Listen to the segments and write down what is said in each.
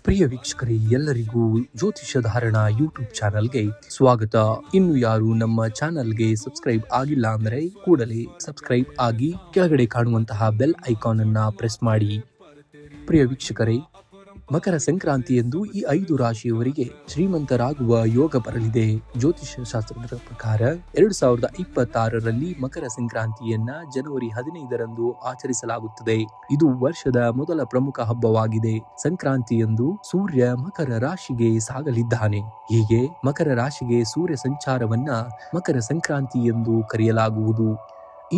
ಪ್ರಿಯ ವೀಕ್ಷಕರೇ, ಎಲ್ಲರಿಗೂ ಜ್ಯೋತಿಷ್ಯ ಧಾರಣ ಯೂಟ್ಯೂಬ್ ಚಾನಲ್ಗೆ ಸ್ವಾಗತ. ಇನ್ನು ಯಾರು ನಮ್ಮ ಚಾನಲ್ಗೆ ಸಬ್ಸ್ಕ್ರೈಬ್ ಆಗಿಲ್ಲ ಅಂದರೆ ಕೂಡಲೇ ಸಬ್ಸ್ಕ್ರೈಬ್ ಆಗಿ ಕೆಳಗಡೆ ಕಾಣುವಂತಹ ಬೆಲ್ ಐಕಾನ್ ಅನ್ನ ಪ್ರೆಸ್ ಮಾಡಿ. ಪ್ರಿಯ ವೀಕ್ಷಕರೇ, ಮಕರ ಸಂಕ್ರಾಂತಿಯಂದು ಈ 5 ರಾಶಿಯವರಿಗೆ ಶ್ರೀಮಂತರಾಗುವ ಯೋಗ ಬರಲಿದೆ. ಜ್ಯೋತಿಷ್ಯ ಶಾಸ್ತ್ರದ ಪ್ರಕಾರ 2026ರಲ್ಲಿ ಮಕರ ಸಂಕ್ರಾಂತಿಯನ್ನ ಜನವರಿ 15ರಂದು ಆಚರಿಸಲಾಗುತ್ತದೆ. ಇದು ವರ್ಷದ ಮೊದಲ ಪ್ರಮುಖ ಹಬ್ಬವಾಗಿದೆ. ಸಂಕ್ರಾಂತಿಯಂದು ಸೂರ್ಯ ಮಕರ ರಾಶಿಗೆ ಸಾಗಲಿದ್ದಾನೆ. ಹೀಗೆ ಮಕರ ರಾಶಿಗೆ ಸೂರ್ಯ ಸಂಚಾರವನ್ನ ಮಕರ ಸಂಕ್ರಾಂತಿ ಎಂದು ಕರೆಯಲಾಗುವುದು.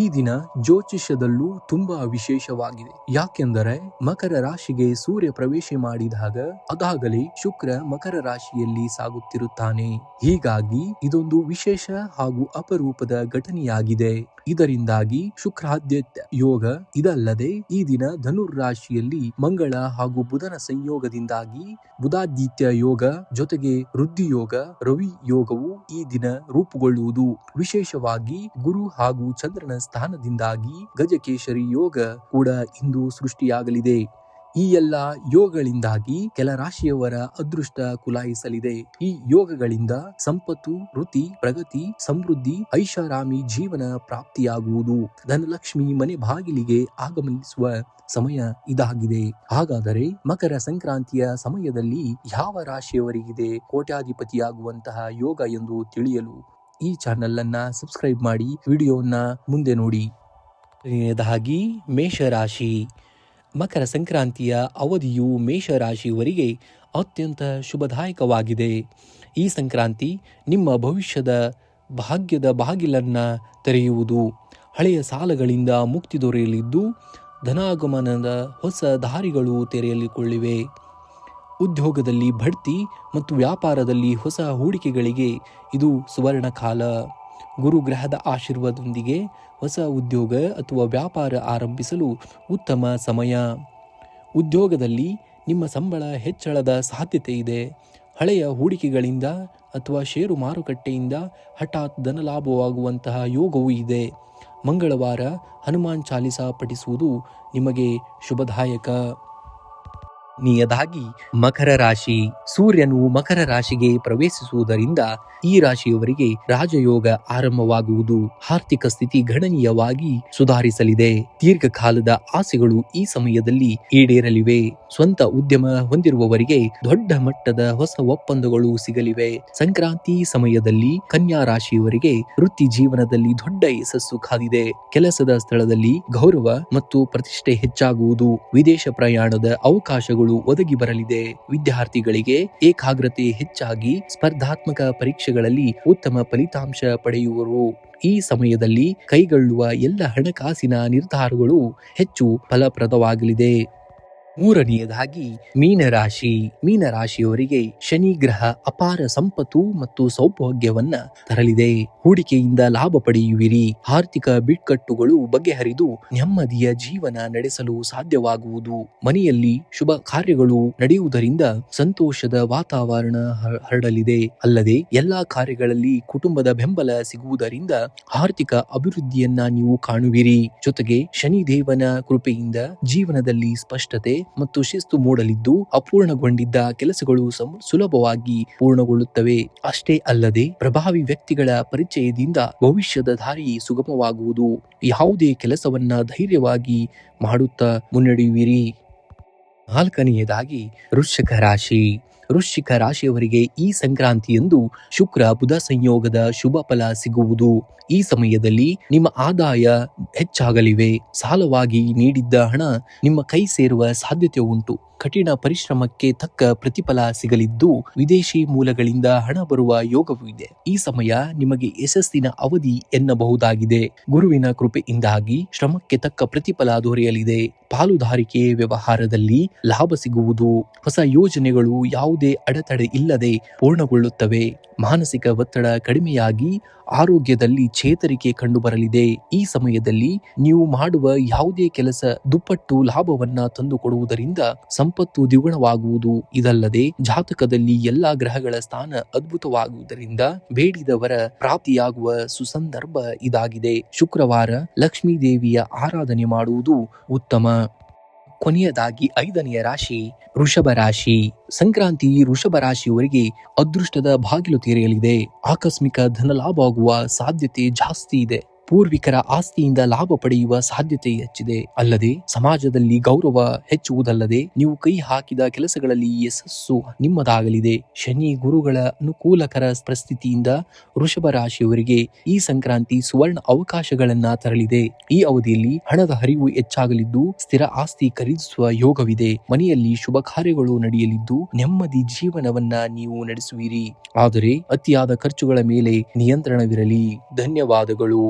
ಈ ದಿನ ಜ್ಯೋತಿಷ್ಯದಲ್ಲೂ ತುಂಬಾ ವಿಶೇಷವಾಗಿದೆ. ಯಾಕೆಂದರೆ ಮಕರ ರಾಶಿಗೆ ಸೂರ್ಯ ಪ್ರವೇಶ ಮಾಡಿದಾಗ ಅದಾಗಲೇ ಶುಕ್ರ ಮಕರ ರಾಶಿಯಲ್ಲಿ ಸಾಗುತ್ತಿರುತ್ತಾನೆ. ಹೀಗಾಗಿ ಇದೊಂದು ವಿಶೇಷ ಹಾಗೂ ಅಪರೂಪದ ಘಟನೆಯಾಗಿದೆ. ಇದರಿಂದಾಗಿ ಶುಕ್ರಾದ್ಯತ್ಯ ಯೋಗ, ಇದಲ್ಲದೆ ಈ ದಿನ ಧನುರ್ ರಾಶಿಯಲ್ಲಿ ಮಂಗಳ ಹಾಗೂ ಬುಧನ ಸಂಯೋಗದಿಂದಾಗಿ ಬುಧಾದಿತ್ಯ ಯೋಗ ಜೊತೆಗೆ ವೃದ್ಧಿ ಯೋಗ, ರವಿ ಯೋಗವು ಈ ದಿನ ರೂಪುಗೊಳ್ಳುವುದು. ವಿಶೇಷವಾಗಿ ಗುರು ಹಾಗೂ ಚಂದ್ರನ ಸ್ಥಾನದಿಂದಾಗಿ ಗಜಕೇಶರಿ ಯೋಗ ಕೂಡ ಇಂದು ಸೃಷ್ಟಿಯಾಗಲಿದೆ. ಈ ಎಲ್ಲ ಯೋಗಗಳಿಂದಾಗಿ ಕೆಲ ರಾಶಿಯವರ ಅದೃಷ್ಟ ಕುಲಾಯಿಸಲಿದೆ. ಈ ಯೋಗಗಳಿಂದ ಸಂಪತ್ತು, ವೃತ್ತಿ, ಪ್ರಗತಿ, ಸಮೃದ್ಧಿ, ಐಷಾರಾಮಿ ಜೀವನ ಪ್ರಾಪ್ತಿಯಾಗುವುದು. ಧನಲಕ್ಷ್ಮಿ ಮನೆ ಬಾಗಿಲಿಗೆ ಆಗಮಿಸುವ ಸಮಯ ಇದಾಗಿದೆ. ಹಾಗಾದರೆ ಮಕರ ಸಂಕ್ರಾಂತಿಯ ಸಮಯದಲ್ಲಿ ಯಾವ ರಾಶಿಯವರಿಗಿದೆ ಕೋಟ್ಯಾಧಿಪತಿಯಾಗುವಂತಹ ಯೋಗ ಎಂದು ತಿಳಿಯಲು ಈ ಚಾನೆಲ್ ಅನ್ನ ಸಬ್ಸ್ಕ್ರೈಬ್ ಮಾಡಿ, ವಿಡಿಯೋನ ಮುಂದೆ ನೋಡಿ. ಮೊದಲನೆಯದಾಗಿ ಮೇಷರಾಶಿ. ಮಕರ ಸಂಕ್ರಾಂತಿಯ ಅವಧಿಯು ಮೇಷರಾಶಿಯವರಿಗೆ ಅತ್ಯಂತ ಶುಭದಾಯಕವಾಗಿದೆ. ಈ ಸಂಕ್ರಾಂತಿ ನಿಮ್ಮ ಭವಿಷ್ಯದ ಭಾಗ್ಯದ ಬಾಗಿಲನ್ನ ತೆರೆಯುವುದು. ಹಳೆಯ ಸಾಲಗಳಿಂದ ಮುಕ್ತಿ ದೊರೆಯಲಿದ್ದು ಧನಾಗಮನದ ಹೊಸ ದಾರಿಗಳು ತೆರೆಯಲಿಕೊಳ್ಳಿವೆ. ಉದ್ಯೋಗದಲ್ಲಿ ಬಡ್ತಿ ಮತ್ತು ವ್ಯಾಪಾರದಲ್ಲಿ ಹೊಸ ಹೂಡಿಕೆಗಳಿಗೆ ಇದು ಸುವರ್ಣ ಕಾಲ. ಗುರುಗ್ರಹದ ಆಶೀರ್ವಾದದೊಂದಿಗೆ ಹೊಸ ಉದ್ಯೋಗ ಅಥವಾ ವ್ಯಾಪಾರ ಆರಂಭಿಸಲು ಉತ್ತಮ ಸಮಯ. ಉದ್ಯೋಗದಲ್ಲಿ ನಿಮ್ಮ ಸಂಬಳ ಹೆಚ್ಚಳದ ಸಾಧ್ಯತೆ ಇದೆ. ಹಳೆಯ ಹೂಡಿಕೆಗಳಿಂದ ಅಥವಾ ಷೇರು ಮಾರುಕಟ್ಟೆಯಿಂದ ಹಠಾತ್ ಧನಲಾಭವಾಗುವಂತಹ ಯೋಗವೂ ಇದೆ. ಮಂಗಳವಾರ ಹನುಮಾನ್ ಚಾಲಿಸಾ ಪಠಿಸುವುದು ನಿಮಗೆ ಶುಭದಾಯಕ. ನೇಯದಾಗಿ ಮಕರ ರಾಶಿ. ಸೂರ್ಯನು ಮಕರ ರಾಶಿಗೆ ಪ್ರವೇಶಿಸುವುದರಿಂದ ಈ ರಾಶಿಯವರಿಗೆ ರಾಜಯೋಗ ಆರಂಭವಾಗುವುದು. ಆರ್ಥಿಕ ಸ್ಥಿತಿ ಗಣನೀಯವಾಗಿ ಸುಧಾರಿಸಲಿದೆ. ದೀರ್ಘಕಾಲದ ಆಸೆಗಳು ಈ ಸಮಯದಲ್ಲಿ ಈಡೇರಲಿವೆ. ಸ್ವಂತ ಉದ್ಯಮ ಹೊಂದಿರುವವರಿಗೆ ದೊಡ್ಡ ಮಟ್ಟದ ಹೊಸ ಒಪ್ಪಂದಗಳು ಸಿಗಲಿವೆ. ಸಂಕ್ರಾಂತಿ ಸಮಯದಲ್ಲಿ ಕನ್ಯಾ ರಾಶಿಯವರಿಗೆ ವೃತ್ತಿ ಜೀವನದಲ್ಲಿ ದೊಡ್ಡ ಯಶಸ್ಸು ಕಾದಿದೆ. ಕೆಲಸದ ಸ್ಥಳದಲ್ಲಿ ಗೌರವ ಮತ್ತು ಪ್ರತಿಷ್ಠೆ ಹೆಚ್ಚಾಗುವುದು. ವಿದೇಶ ಪ್ರಯಾಣದ ಅವಕಾಶಗಳು ಒದಗಿ ಬರಲಿದೆ. ವಿದ್ಯಾರ್ಥಿಗಳಿಗೆ ಏಕಾಗ್ರತೆ ಹೆಚ್ಚಾಗಿ ಸ್ಪರ್ಧಾತ್ಮಕ ಪರೀಕ್ಷೆಗಳಲ್ಲಿ ಉತ್ತಮ ಫಲಿತಾಂಶ ಪಡೆಯುವರು. ಈ ಸಮಯದಲ್ಲಿ ಕೈಗೊಳ್ಳುವ ಎಲ್ಲ ಹಣಕಾಸಿನ ನಿರ್ಧಾರಗಳು ಹೆಚ್ಚು ಫಲಪ್ರದವಾಗಲಿದೆ. ಮೂರನೆಯದಾಗಿ ಮೀನರಾಶಿ. ಮೀನರಾಶಿಯವರಿಗೆ ಶನಿ ಗ್ರಹ ಅಪಾರ ಸಂಪತ್ತು ಮತ್ತು ಸೌಭಾಗ್ಯವನ್ನ ತರಲಿದೆ. ಹೂಡಿಕೆಯಿಂದ ಲಾಭ ಪಡೆಯುವಿರಿ. ಆರ್ಥಿಕ ಬಿಕ್ಕಟ್ಟುಗಳು ಬಗೆಹರಿದು ನೆಮ್ಮದಿಯ ಜೀವನ ನಡೆಸಲು ಸಾಧ್ಯವಾಗುವುದು. ಮನೆಯಲ್ಲಿ ಶುಭ ಕಾರ್ಯಗಳು ನಡೆಯುವುದರಿಂದ ಸಂತೋಷದ ವಾತಾವರಣ ಹರಡಲಿದೆ. ಅಲ್ಲದೆ ಎಲ್ಲಾ ಕಾರ್ಯಗಳಲ್ಲಿ ಕುಟುಂಬದ ಬೆಂಬಲ ಸಿಗುವುದರಿಂದ ಆರ್ಥಿಕ ಅಭಿವೃದ್ಧಿಯನ್ನ ನೀವು ಕಾಣುವಿರಿ. ಜೊತೆಗೆ ಶನಿದೇವನ ಕೃಪೆಯಿಂದ ಜೀವನದಲ್ಲಿ ಸ್ಪಷ್ಟತೆ ಮತ್ತು ಶಿಸ್ತು ಮೂಡಲಿದ್ದು ಅಪೂರ್ಣಗೊಂಡಿದ್ದ ಕೆಲಸಗಳು ಸುಲಭವಾಗಿ ಪೂರ್ಣಗೊಳ್ಳುತ್ತವೆ. ಅಷ್ಟೇ ಅಲ್ಲದೆ ಪ್ರಭಾವಿ ವ್ಯಕ್ತಿಗಳ ಪರಿಚಯದಿಂದ ಭವಿಷ್ಯದ ದಾರಿ ಸುಗಮವಾಗುವುದು. ಯಾವುದೇ ಕೆಲಸವನ್ನ ಧೈರ್ಯವಾಗಿ ಮಾಡುತ್ತಾ ಮುನ್ನಡೆಯುವಿರಿ. ನಾಲ್ಕನೆಯದಾಗಿ ವೃಶ್ಚಿಕ ರಾಶಿ. ವೃಶ್ಚಿಕ ರಾಶಿಯವರಿಗೆ ಈ ಸಂಕ್ರಾಂತಿಯಂದು ಶುಕ್ರ ಬುಧ ಸಂಯೋಗದ ಶುಭ ಫಲ ಸಿಗುವುದು. ಈ ಸಮಯದಲ್ಲಿ ನಿಮ್ಮ ಆದಾಯ ಹೆಚ್ಚಾಗಲಿವೆ. ಸಾಲವಾಗಿ ನೀಡಿದ್ದ ಹಣ ನಿಮ್ಮ ಕೈ ಸೇರುವ ಸಾಧ್ಯತೆ ಉಂಟು. ಕಠಿಣ ಪರಿಶ್ರಮಕ್ಕೆ ತಕ್ಕ ಪ್ರತಿಫಲ ಸಿಗಲಿದ್ದು ವಿದೇಶಿ ಮೂಲಗಳಿಂದ ಹಣ ಬರುವ ಯೋಗವೂ ಇದೆ. ಈ ಸಮಯ ನಿಮಗೆ ಯಶಸ್ಸಿನ ಅವಧಿ ಎನ್ನಬಹುದಾಗಿದೆ. ಗುರುವಿನ ಕೃಪೆಯಿಂದಾಗಿ ಶ್ರಮಕ್ಕೆ ತಕ್ಕ ಪ್ರತಿಫಲ ದೊರೆಯಲಿದೆ. ಪಾಲುದಾರಿಕೆ ವ್ಯವಹಾರದಲ್ಲಿ ಲಾಭ ಸಿಗುವುದು. ಹೊಸ ಯೋಜನೆಗಳು ಯಾವುದೇ ಅಡೆತಡೆ ಇಲ್ಲದೆ ಪೂರ್ಣಗೊಳ್ಳುತ್ತವೆ. ಮಾನಸಿಕ ಒತ್ತಡ ಕಡಿಮೆಯಾಗಿ ಆರೋಗ್ಯದಲ್ಲಿ ಚೇತರಿಕೆ ಕಂಡುಬರಲಿದೆ. ಈ ಸಮಯದಲ್ಲಿ ನೀವು ಮಾಡುವ ಯಾವುದೇ ಕೆಲಸ ದುಪ್ಪಟ್ಟು ಲಾಭವನ್ನ ತಂದುಕೊಡುವುದರಿಂದ ಸಂಪತ್ತು ದ್ವಿಗುಣವಾಗುವುದು. ಇದಲ್ಲದೆ ಜಾತಕದಲ್ಲಿ ಎಲ್ಲಾ ಗ್ರಹಗಳ ಸ್ಥಾನ ಅದ್ಭುತವಾಗುವುದರಿಂದ ಬೇಡಿದವರ ಪ್ರಾಪ್ತಿಯಾಗುವ ಸುಸಂದರ್ಭ ಇದಾಗಿದೆ. ಶುಕ್ರವಾರ ಲಕ್ಷ್ಮೀ ದೇವಿಯ ಆರಾಧನೆ ಮಾಡುವುದು ಉತ್ತಮ. ಕೊನೆಯದಾಗಿ 5ನೆಯ ರಾಶಿ ವೃಷಭ ರಾಶಿ. ಸಂಕ್ರಾಂತಿ ವೃಷಭ ರಾಶಿಯವರಿಗೆ ಅದೃಷ್ಟದ ಬಾಗಿಲು ತೆರೆಯಲಿದೆ. ಆಕಸ್ಮಿಕ ಧನಲಾಭ ಆಗುವ ಸಾಧ್ಯತೆ ಜಾಸ್ತಿ ಇದೆ. ಪೂರ್ವಿಕರ ಆಸ್ತಿಯಿಂದ ಲಾಭ ಪಡೆಯುವ ಸಾಧ್ಯತೆ ಹೆಚ್ಚಿದೆ. ಅಲ್ಲದೆ ಸಮಾಜದಲ್ಲಿ ಗೌರವ ಹೆಚ್ಚುವುದಲ್ಲದೆ ನೀವು ಕೈ ಹಾಕಿದ ಕೆಲಸಗಳಲ್ಲಿ ಯಶಸ್ಸು ನಿಮ್ಮದಾಗಲಿದೆ. ಶನಿ ಗುರುಗಳ ಅನುಕೂಲಕರ ಪರಿಸ್ಥಿತಿಯಿಂದ ವೃಷಭ ರಾಶಿಯವರಿಗೆ ಈ ಸಂಕ್ರಾಂತಿ ಸುವರ್ಣ ಅವಕಾಶಗಳನ್ನ ತರಲಿದೆ. ಈ ಅವಧಿಯಲ್ಲಿ ಹಣದ ಹರಿವು ಹೆಚ್ಚಾಗಲಿದ್ದು ಸ್ಥಿರ ಆಸ್ತಿ ಖರೀದಿಸುವ ಯೋಗವಿದೆ. ಮನೆಯಲ್ಲಿ ಶುಭ ಕಾರ್ಯಗಳು ನಡೆಯಲಿದ್ದು ನೆಮ್ಮದಿ ಜೀವನವನ್ನ ನೀವು ನಡೆಸುವಿರಿ. ಆದರೆ ಅತಿಯಾದ ಖರ್ಚುಗಳ ಮೇಲೆ ನಿಯಂತ್ರಣವಿರಲಿ. ಧನ್ಯವಾದಗಳು.